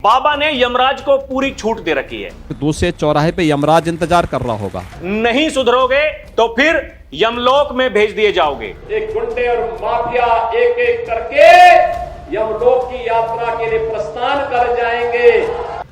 बाबा ने यमराज को पूरी छूट दे रखी है। दूसरे चौराहे पे यमराज इंतजार कर रहा होगा। नहीं सुधरोगे तो फिर यमलोक में भेज दिए जाओगे। एक गुंडे और माफिया एक एक करके यमलोक की यात्रा के लिए प्रस्थान कर जाएंगे।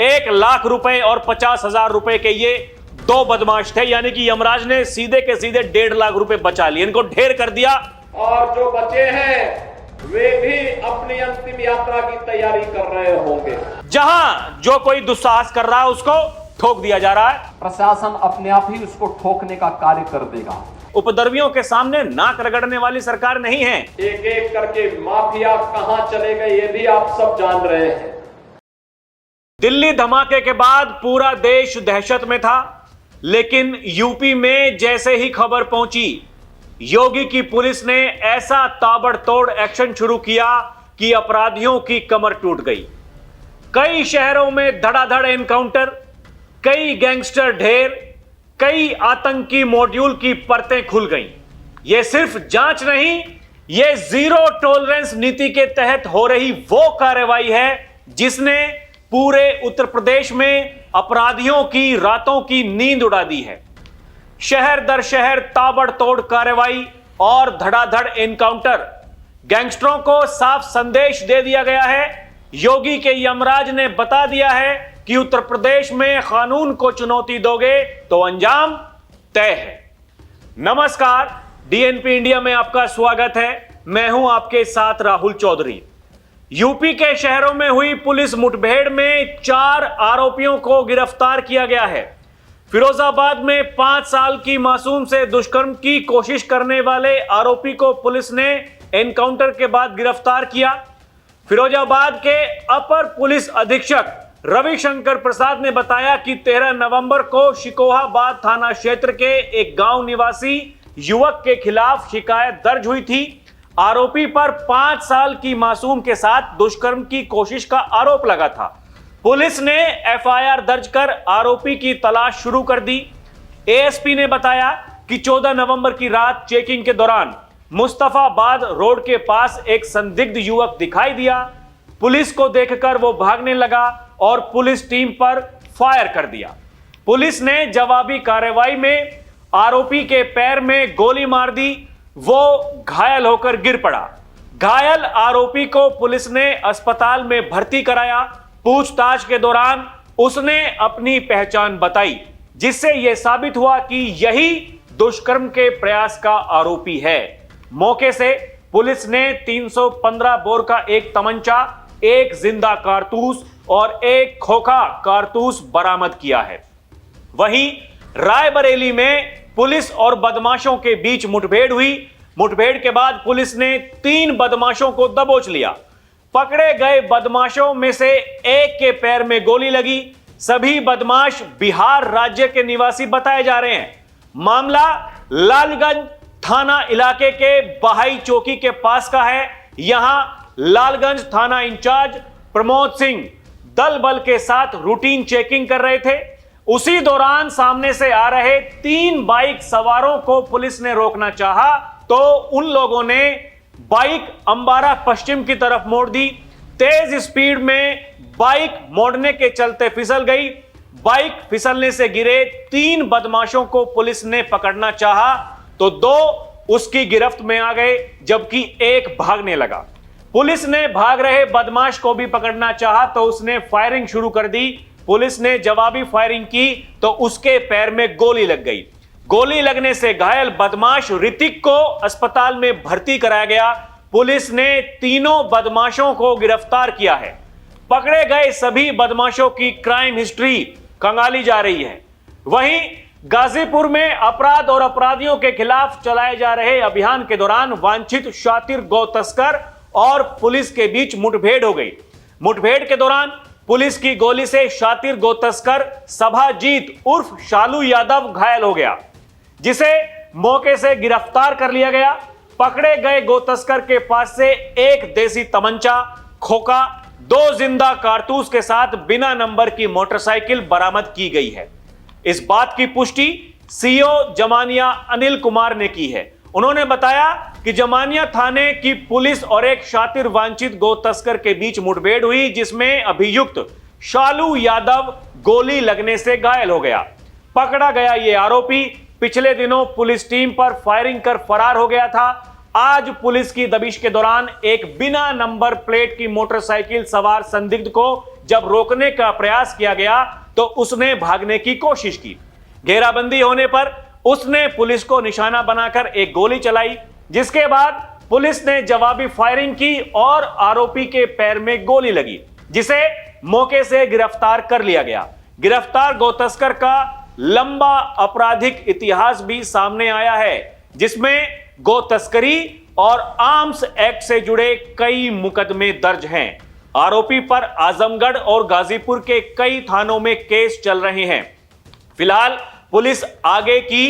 1,00,000 रुपए और 50,000 रुपए के ये दो बदमाश थे, यानी कि यमराज ने सीधे के सीधे 1.5 लाख रुपए बचा लिए, इनको ढेर कर दिया। और जो बचे हैं वे भी अपनी अंतिम यात्रा की तैयारी कर रहे होंगे। जहां जो कोई दुस्साहस कर रहा है उसको ठोक दिया जा रहा है। प्रशासन अपने आप ही उसको ठोकने का कार्य कर देगा। उपद्रवियों के सामने नाक रगड़ने वाली सरकार नहीं है। एक एक करके माफिया कहां चले गए ये भी आप सब जान रहे हैं। दिल्ली धमाके के बाद पूरा देश दहशत में था, लेकिन यूपी में जैसे ही खबर पहुंची, योगी की पुलिस ने ऐसा ताबड़तोड़ एक्शन शुरू किया कि अपराधियों की कमर टूट गई। कई शहरों में धड़ाधड़ एनकाउंटर, कई गैंगस्टर ढेर, कई आतंकी मॉड्यूल की परतें खुल गईं। यह सिर्फ जांच नहीं, यह जीरो टॉलरेंस नीति के तहत हो रही वो कार्रवाई है जिसने पूरे उत्तर प्रदेश में अपराधियों की रातों की नींद उड़ा दी है। शहर दर शहर ताबड़तोड़ कार्रवाई और धड़ाधड़ एनकाउंटर। गैंगस्टरों को साफ संदेश दे दिया गया है। योगी के यमराज ने बता दिया है कि उत्तर प्रदेश में कानून को चुनौती दोगे तो अंजाम तय है। नमस्कार, डीएनपी इंडिया में आपका स्वागत है। मैं हूं आपके साथ राहुल चौधरी। यूपी के शहरों में हुई पुलिस मुठभेड़ में 4 आरोपियों को गिरफ्तार किया गया है। फिरोजाबाद में 5 साल की मासूम से दुष्कर्म की कोशिश करने वाले आरोपी को पुलिस ने एनकाउंटर के बाद गिरफ्तार किया। फिरोजाबाद के अपर पुलिस अधीक्षक रविशंकर प्रसाद ने बताया कि 13 नवंबर को शिकोहाबाद थाना क्षेत्र के एक गांव निवासी युवक के खिलाफ शिकायत दर्ज हुई थी। आरोपी पर 5 साल की मासूम के साथ दुष्कर्म की कोशिश का आरोप लगा था। पुलिस ने एफआईआर दर्ज कर आरोपी की तलाश शुरू कर दी। एएसपी ने बताया कि 14 नवंबर की रात चेकिंग के दौरान मुस्तफाबाद रोड के पास एक संदिग्ध युवक दिखाई दिया। पुलिस को देखकर वो भागने लगा और पुलिस टीम पर फायर कर दिया। पुलिस ने जवाबी कार्रवाई में आरोपी के पैर में गोली मार दी। वो घायल होकर गिर पड़ा। घायल आरोपी को पुलिस ने अस्पताल में भर्ती कराया। पूछताछ के दौरान उसने अपनी पहचान बताई, जिससे यह साबित हुआ कि यही दुष्कर्म के प्रयास का आरोपी है। मौके से पुलिस ने 315 बोर का एक तमंचा, एक जिंदा कारतूस और एक खोखा कारतूस बरामद किया है। वहीं रायबरेली में पुलिस और बदमाशों के बीच मुठभेड़ हुई। मुठभेड़ के बाद पुलिस ने 3 बदमाशों को दबोच लिया। पकड़े गए बदमाशों में से एक के पैर में गोली लगी। सभी बदमाश बिहार राज्य के निवासी बताए जा रहे हैं। मामला लालगंज थाना इलाके के बहाई चौकी के पास का है। यहां लालगंज थाना इंचार्ज प्रमोद सिंह दल बल के साथ रूटीन चेकिंग कर रहे थे। उसी दौरान सामने से आ रहे 3 बाइक सवारों को पुलिस ने रोकना चाहा तो उन लोगों ने बाइक अंबारा पश्चिम की तरफ मोड़ दी। तेज स्पीड में बाइक मोड़ने के चलते फिसल गई। बाइक फिसलने से गिरे 3 बदमाशों को पुलिस ने पकड़ना चाहा तो 2 उसकी गिरफ्त में आ गए, जबकि एक भागने लगा। पुलिस ने भाग रहे बदमाश को भी पकड़ना चाहा तो उसने फायरिंग शुरू कर दी। पुलिस ने जवाबी फायरिंग की तो उसके पैर में गोली लग गई। गोली लगने से घायल बदमाश ऋतिक को अस्पताल में भर्ती कराया गया। पुलिस ने तीनों बदमाशों को गिरफ्तार किया है। पकड़े गए सभी बदमाशों की क्राइम हिस्ट्री खंगाली जा रही है। वहीं गाजीपुर में अपराध और अपराधियों के खिलाफ चलाए जा रहे अभियान के दौरान वांछित शातिर गौ तस्कर और पुलिस के बीच मुठभेड़ हो गई। मुठभेड़ के दौरान पुलिस की गोली से शातिर गौ तस्कर सभाजीत उर्फ शालू यादव घायल हो गया, जिसे मौके से गिरफ्तार कर लिया गया। पकड़े गए गौ तस्कर के पास से एक देसी तमंचा, खोखा, 2 जिंदा कारतूस के साथ बिना नंबर की मोटरसाइकिल बरामद की गई है। इस बात की पुष्टि सीओ जमानिया अनिल कुमार ने की है। उन्होंने बताया कि जमानिया थाने की पुलिस और एक शातिर वांछित गौ तस्कर के बीच मुठभेड़ हुई, जिसमें अभियुक्त शालू यादव गोली लगने से घायल हो गया। पकड़ा गया ये आरोपी पिछले दिनों पुलिस टीम पर फायरिंग कर फरार हो गया था। आज पुलिस की दबिश के दौरान एक बिना नंबर प्लेट की मोटरसाइकिल सवार संदिग्ध को जब रोकने का प्रयास किया गया तो उसने भागने की कोशिश की। घेराबंदी होने पर उसने पुलिस को निशाना बनाकर एक गोली चलाई, जिसके बाद पुलिस ने जवाबी फायरिंग की और आरोपी के पैर में गोली लगी, जिसे मौके से गिरफ्तार कर लिया गया। गिरफ्तार गो तस्कर का लंबा आपराधिक इतिहास भी सामने आया है, जिसमें गो तस्करी और आर्म्स एक्ट से जुड़े कई मुकदमे दर्ज हैं। आरोपी पर आजमगढ़ और गाजीपुर के कई थानों में केस चल रहे हैं। फिलहाल पुलिस आगे की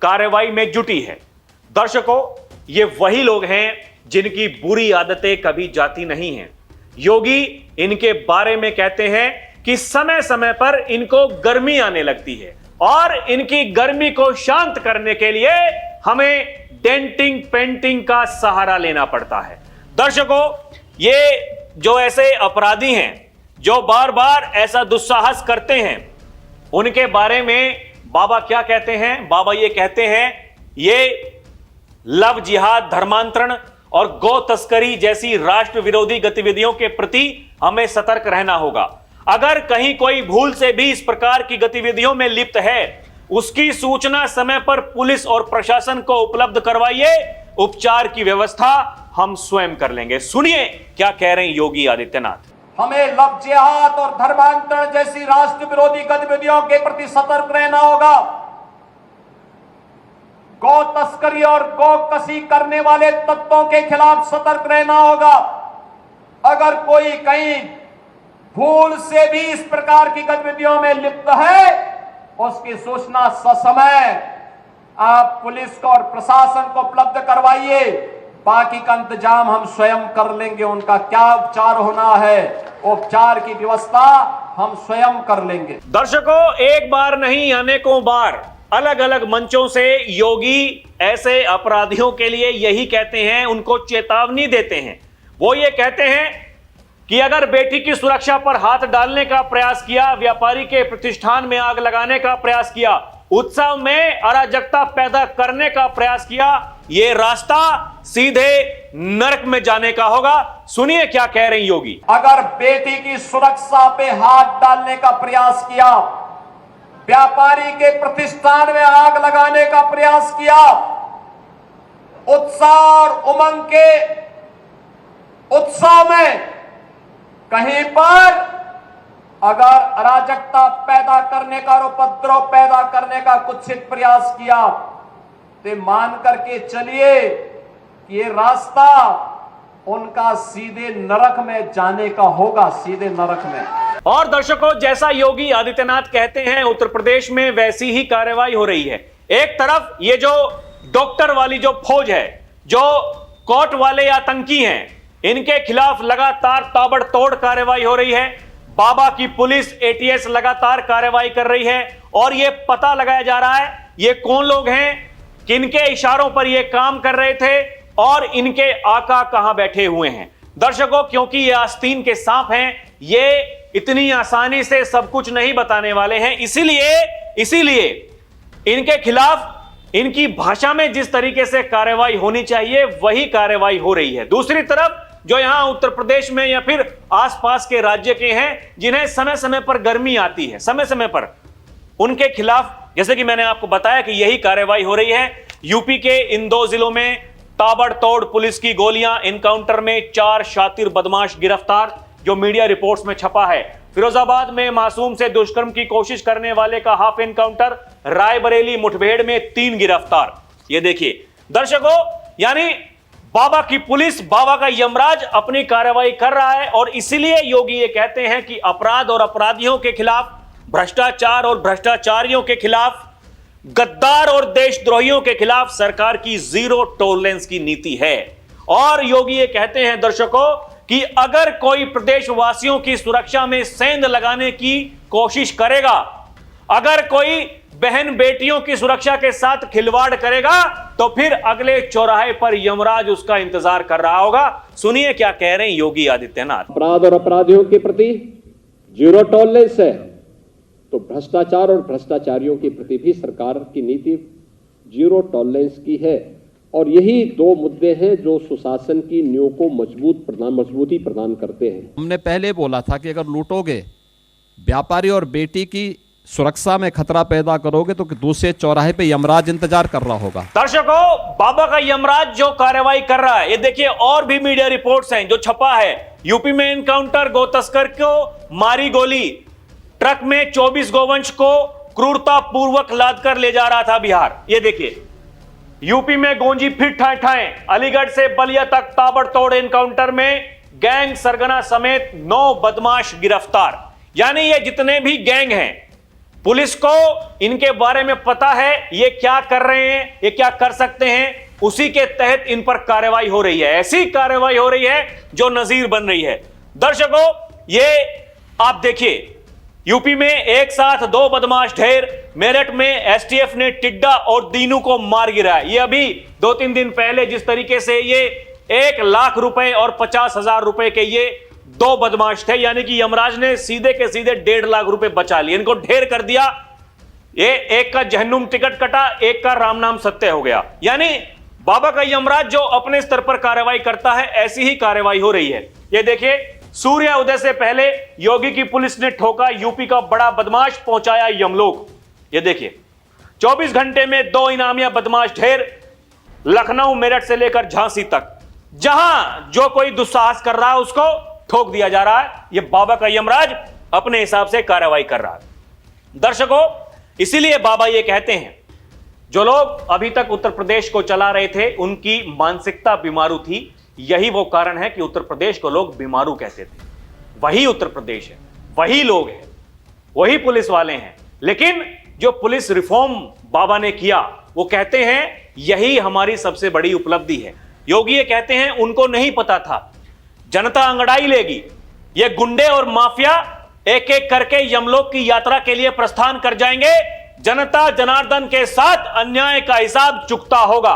कार्रवाई में जुटी है। दर्शकों, ये वही लोग हैं जिनकी बुरी आदतें कभी जाती नहीं हैं। योगी इनके बारे में कहते हैं कि समय समय पर इनको गर्मी आने लगती है और इनकी गर्मी को शांत करने के लिए हमें डेंटिंग पेंटिंग का सहारा लेना पड़ता है। दर्शकों, ये जो ऐसे अपराधी हैं जो बार बार ऐसा दुस्साहस करते हैं, उनके बारे में बाबा क्या कहते हैं? बाबा ये कहते हैं, ये लव जिहाद, धर्मांतरण और गौ तस्करी जैसी राष्ट्र विरोधी गतिविधियों के प्रति हमें सतर्क रहना होगा। अगर कहीं कोई भूल से भी इस प्रकार की गतिविधियों में लिप्त है, उसकी सूचना समय पर पुलिस और प्रशासन को उपलब्ध करवाइए। उपचार की व्यवस्था हम स्वयं कर लेंगे। सुनिए क्या कह रहे हैं योगी आदित्यनाथ। हमें लव जिहाद और धर्मांतरण जैसी राष्ट्र विरोधी गतिविधियों के प्रति सतर्क रहना होगा। गौ तस्करी और गौ कसी करने वाले तत्वों के खिलाफ सतर्क रहना होगा। अगर कोई कहीं भूल से भी इस प्रकार की गतिविधियों में लिप्त है, उसकी सूचना ससमय आप पुलिस को और प्रशासन को उपलब्ध करवाइए। बाकी का इंतजाम हम स्वयं कर लेंगे। उनका क्या उपचार होना है, उपचार की व्यवस्था हम स्वयं कर लेंगे। दर्शकों, एक बार नहीं अनेकों बार अलग अलग मंचों से योगी ऐसे अपराधियों के लिए यही कहते हैं, उनको चेतावनी देते हैं। वो ये कहते हैं कि अगर बेटी की सुरक्षा पर हाथ डालने का प्रयास किया, व्यापारी के प्रतिष्ठान में आग लगाने का प्रयास किया, उत्सव में अराजकता पैदा करने का प्रयास किया, ये रास्ता सीधे नरक में जाने का होगा। सुनिए क्या कह रहे हैं योगी। अगर बेटी की सुरक्षा पे हाथ डालने का प्रयास किया, व्यापारी के प्रतिष्ठान में आग लगाने का प्रयास किया, उत्साह और उमंग के उत्सव में कहीं पर अगर अराजकता पैदा करने का और उपद्रव पैदा करने का कुत्सित प्रयास किया, तो मान करके चलिए कि ये रास्ता उनका सीधे नरक में जाने का होगा, सीधे नरक में। और दर्शकों, जैसा योगी आदित्यनाथ कहते हैं, उत्तर प्रदेश में वैसी ही कार्रवाई हो रही है। एक तरफ ये जो डॉक्टर वाली जो फौज है, जो कोर्ट वाले आतंकी हैं, इनके खिलाफ लगातार ताबड़तोड़ कार्रवाई हो रही है। बाबा की पुलिस एटीएस लगातार कार्रवाई कर रही है और यह पता लगाया जा रहा है ये कौन लोग हैं, किनके इशारों पर ये काम कर रहे थे और इनके आका कहां बैठे हुए हैं। दर्शकों, क्योंकि ये आस्तीन के सांप हैं, ये इतनी आसानी से सब कुछ नहीं बताने वाले हैं, इसीलिए इनके खिलाफ इनकी भाषा में जिस तरीके से कार्रवाई होनी चाहिए वही कार्रवाई हो रही है। दूसरी तरफ जो यहां उत्तर प्रदेश में या फिर आसपास के राज्य के हैं, जिन्हें समय समय पर गर्मी आती है, समय समय पर उनके खिलाफ, जैसे कि मैंने आपको बताया कि यही कार्रवाई हो रही है। यूपी के इन 2 जिलों में ताबड़तोड़ पुलिस की गोलियां, एनकाउंटर में 4 शातिर बदमाश गिरफ्तार, जो मीडिया रिपोर्ट्स में छपा है। फिरोजाबाद में मासूम से दुष्कर्म की कोशिश करने वाले का हाफ एनकाउंटर, रायबरेली मुठभेड़ में 3 गिरफ्तार। ये देखिए दर्शकों, यानी बाबा की पुलिस, बाबा का यमराज अपनी कार्रवाई कर रहा है और इसीलिए योगी ये कहते हैं कि अपराध और अपराधियों के खिलाफ, भ्रष्टाचार और भ्रष्टाचारियों के खिलाफ, गद्दार और देशद्रोहियों के खिलाफ सरकार की जीरो टॉलरेंस की नीति है। और योगी ये कहते हैं दर्शकों कि अगर कोई प्रदेशवासियों की सुरक्षा में सेंध लगाने की कोशिश करेगा, अगर कोई बहन बेटियों की सुरक्षा के साथ खिलवाड़ करेगा, तो फिर अगले चौराहे पर यमराज उसका इंतजार कर रहा होगा। सुनिए क्या कह रहे हैं योगी आदित्यनाथ। अपराध और अपराधियों के प्रति जीरो टॉलरेंस है, तो भ्रष्टाचार और भ्रष्टाचारियों के प्रति भी सरकार की नीति जीरो टॉलरेंस की है। और यही दो मुद्दे हैं जो सुशासन की नींव को मजबूती प्रदान करते हैं। हमने पहले बोला था कि अगर लूटोगे, व्यापारी और बेटी की सुरक्षा में खतरा पैदा करोगे तो दूसरे चौराहे पे यमराज इंतजार कर रहा होगा। दर्शकों, बाबा का यमराज जो कार्रवाई कर रहा है, ये देखिए और भी मीडिया रिपोर्ट्स हैं जो छपा है। यूपी में एनकाउंटर, गौ तस्कर को मारी गोली, ट्रक में 24 गोवंश को क्रूरता पूर्वक लाद कर ले जा रहा था बिहार। ये देखिए यूपी में गूंजी फिर ठाए ठाए, अलीगढ़ से बलिया तक ताबड़तोड़ एनकाउंटर में गैंग सरगना समेत 9 बदमाश गिरफ्तार। यानी ये जितने भी गैंग हैं, पुलिस को इनके बारे में पता है, ये क्या कर रहे हैं, ये क्या कर सकते हैं, उसी के तहत इन पर कार्रवाई हो रही है। ऐसी कार्रवाई हो रही है जो नजीर बन रही है। दर्शकों, ये आप देखिए यूपी में एक साथ 2 बदमाश ढेर। मेरठ में एसटीएफ ने टिड्डा और दीनू को मार गिराया। ये अभी 2-3 दिन पहले जिस तरीके से ये 1 लाख रुपए और 50,000 रुपए के ये 2 बदमाश थे, यानी कि यमराज ने सीधे के सीधे 1.5 लाख रुपए बचा लिए, इनको ढेर कर दिया। ये एक का जहन्नुम टिकट कटा, एक का राम नाम सत्य हो गया। यानी बाबा का यमराज जो अपने स्तर पर कार्रवाई करता है, ऐसी ही कार्रवाई हो रही है। ये देखिए, सूर्य उदय से पहले योगी की पुलिस ने ठोका यूपी का बड़ा बदमाश, पहुंचाया यमलोक। ये देखिए 24 घंटे में 2 इनामिया बदमाश ढेर, लखनऊ मेरठ से लेकर झांसी तक, जहां जो कोई दुस्साहस कर रहा है उसको ठोक दिया जा रहा है। ये बाबा का यमराज अपने हिसाब से कार्रवाई कर रहा है। दर्शकों, इसीलिए बाबा ये कहते हैं, जो लोग अभी तक उत्तर प्रदेश को चला रहे थे उनकी मानसिकता बीमारू थी। यही वो कारण है कि उत्तर प्रदेश को लोग बीमारू कहते थे। वही उत्तर प्रदेश है, वही लोग हैं, वही पुलिस वाले हैं। लेकिन जो पुलिस रिफॉर्म बाबा ने किया, वो कहते हैं यही हमारी सबसे बड़ी उपलब्धि है। योगी ये कहते हैं उनको नहीं पता था, जनता अंगड़ाई लेगी। ये गुंडे और माफिया एक एक करके यमलोक की यात्रा के लिए प्रस्थान कर जाएंगे। जनता जनार्दन के साथ अन्याय का हिसाब चुकता होगा।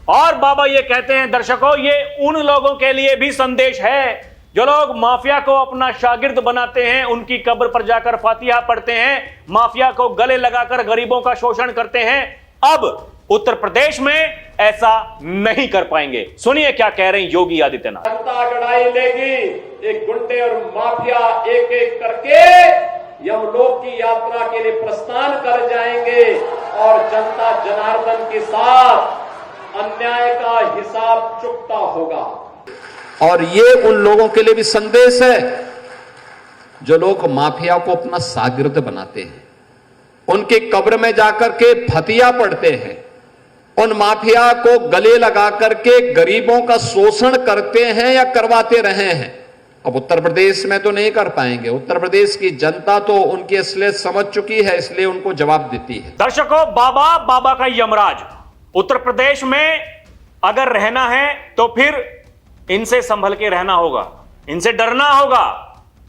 और बाबा ये कहते हैं, दर्शकों, ये उन लोगों के लिए भी संदेश है जो लोग माफिया को अपना शागिर्द बनाते हैं, उनकी कब्र पर जाकर फातिहा पढ़ते हैं, माफिया को गले लगाकर गरीबों का शोषण करते हैं। अब उत्तर प्रदेश में ऐसा नहीं कर पाएंगे। सुनिए क्या कह रहे हैं योगी आदित्यनाथ। जनता लड़ाई लेगी, एक गुंडे और माफिया एक एक करके यमलोक की यात्रा के लिए प्रस्थान कर जाएंगे और जनता जनार्दन के साथ अन्याय का हिसाब चुकता होगा। और ये उन लोगों के लिए भी संदेश है जो लोग माफिया को अपना शागिर्द बनाते हैं, उनकी कब्र में जाकर के फतिया पढ़ते हैं, उन माफिया को गले लगा करके गरीबों का शोषण करते हैं या करवाते रहे हैं। अब उत्तर प्रदेश में तो नहीं कर पाएंगे। उत्तर प्रदेश की जनता तो उनकी असलियत समझ चुकी है, इसलिए उनको जवाब देती है। दर्शकों, बाबा का यमराज उत्तर प्रदेश में अगर रहना है तो फिर इनसे संभल के रहना होगा, इनसे डरना होगा।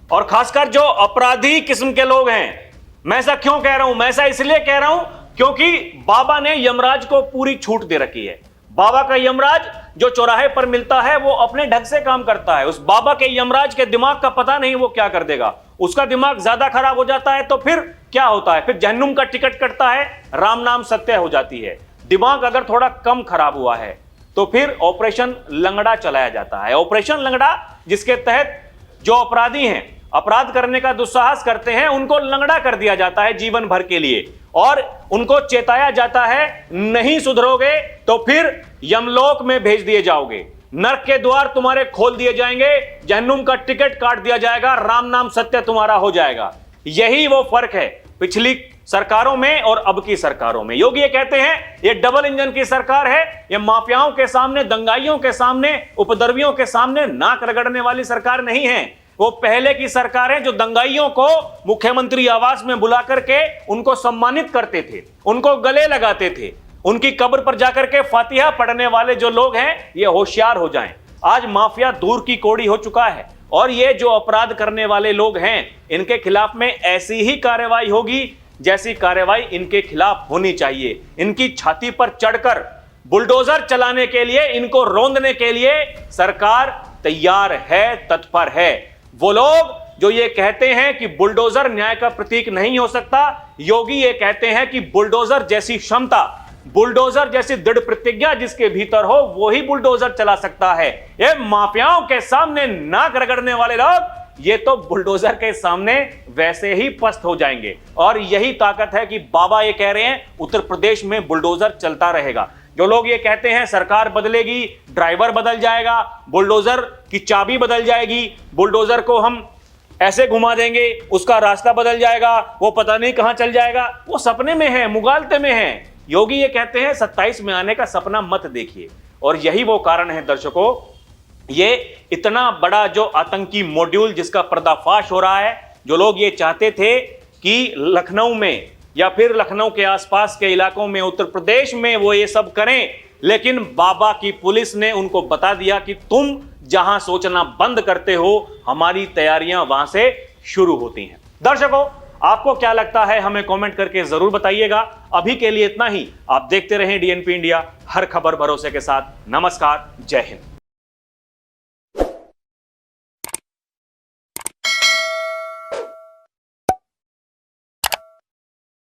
और खासकर जो अपराधी किस्म के लोग हैं, मैं ऐसा क्यों कह रहा हूं? मैं ऐसा इसलिए कह रहा हूं क्योंकि बाबा ने यमराज को पूरी छूट दे रखी है। बाबा का यमराज जो चौराहे पर मिलता है वो अपने ढंग से काम करता है। उस बाबा के यमराज के दिमाग का पता नहीं वो क्या कर देगा। उसका दिमाग ज्यादा खराब हो जाता है तो फिर क्या होता है? फिर जहन्नुम का टिकट कटता है, राम नाम सत्य हो जाती है। दिमाग अगर थोड़ा कम खराब हुआ है तो फिर ऑपरेशन लंगड़ा चलाया जाता है। ऑपरेशन लंगड़ा, जिसके तहत जो अपराधी हैं, अपराध करने का दुस्साहस करते हैं, उनको लंगड़ा कर दिया जाता है जीवन भर के लिए और उनको चेताया जाता है नहीं सुधरोगे तो फिर यमलोक में भेज दिए जाओगे, नरक के द्वार तुम्हारे खोल दिए जाएंगे, जहन्नुम का टिकट काट दिया जाएगा, राम नाम सत्य तुम्हारा हो जाएगा। यही वो फर्क है पिछली सरकारों में और अब की सरकारों में। योगी ये कहते हैं ये डबल इंजन की सरकार है, ये माफियाओं के सामने, दंगाइयों के सामने, उपद्रवियों के सामने नाक रगड़ने वाली सरकार नहीं है। वो पहले की सरकारें जो दंगाइयों को मुख्यमंत्री आवास में बुला करके उनको सम्मानित करते थे, उनको गले लगाते थे, उनकी कब्र पर जाकर के फातिहा पढ़ने वाले जो लोग हैं, ये होशियार हो जाएं। आज माफिया दूर की कौड़ी हो चुका है और ये जो अपराध करने वाले लोग हैं, इनके खिलाफ में ऐसी ही कार्रवाई होगी जैसी कार्रवाई इनके खिलाफ होनी चाहिए। इनकी छाती पर चढ़कर बुलडोजर चलाने के लिए, इनको रौंदने के लिए सरकार तैयार है, तत्पर है। वो लोग जो ये कहते हैं कि बुलडोजर न्याय का प्रतीक नहीं हो सकता, योगी ये कहते हैं कि बुलडोजर जैसी क्षमता, बुलडोजर जैसी दृढ़ प्रतिज्ञा जिसके भीतर हो वो ही बुलडोजर चला सकता है। ये माफियाओं के सामने नाक रगड़ने वाले लोग ये तो बुलडोजर के सामने वैसे ही पस्त हो जाएंगे। और यही ताकत है कि बाबा ये कह रहे हैं उत्तर प्रदेश में बुलडोजर चलता रहेगा। जो लोग ये कहते हैं सरकार बदलेगी, ड्राइवर बदल जाएगा, बुलडोजर की चाबी बदल जाएगी, बुलडोजर को हम ऐसे घुमा देंगे, उसका रास्ता बदल जाएगा, वो पता नहीं कहां चल जाएगा, वो सपने में है, मुगालते में है। योगी ये कहते हैं 27 में आने का सपना मत देखिए। और यही वो कारण है दर्शकों, ये इतना बड़ा जो आतंकी मॉड्यूल जिसका पर्दाफाश हो रहा है। जो लोग ये चाहते थे कि लखनऊ में या फिर लखनऊ के आसपास के इलाकों में, उत्तर प्रदेश में वो ये सब करें, लेकिन बाबा की पुलिस ने उनको बता दिया कि तुम जहां सोचना बंद करते हो हमारी तैयारियां वहां से शुरू होती हैं। दर्शकों, आपको क्या लगता है हमें कमेंट करके जरूर बताइएगा। अभी के लिए इतना ही। आप देखते रहें डीएनपी इंडिया, हर खबर भरोसे के साथ। नमस्कार, जय हिंद।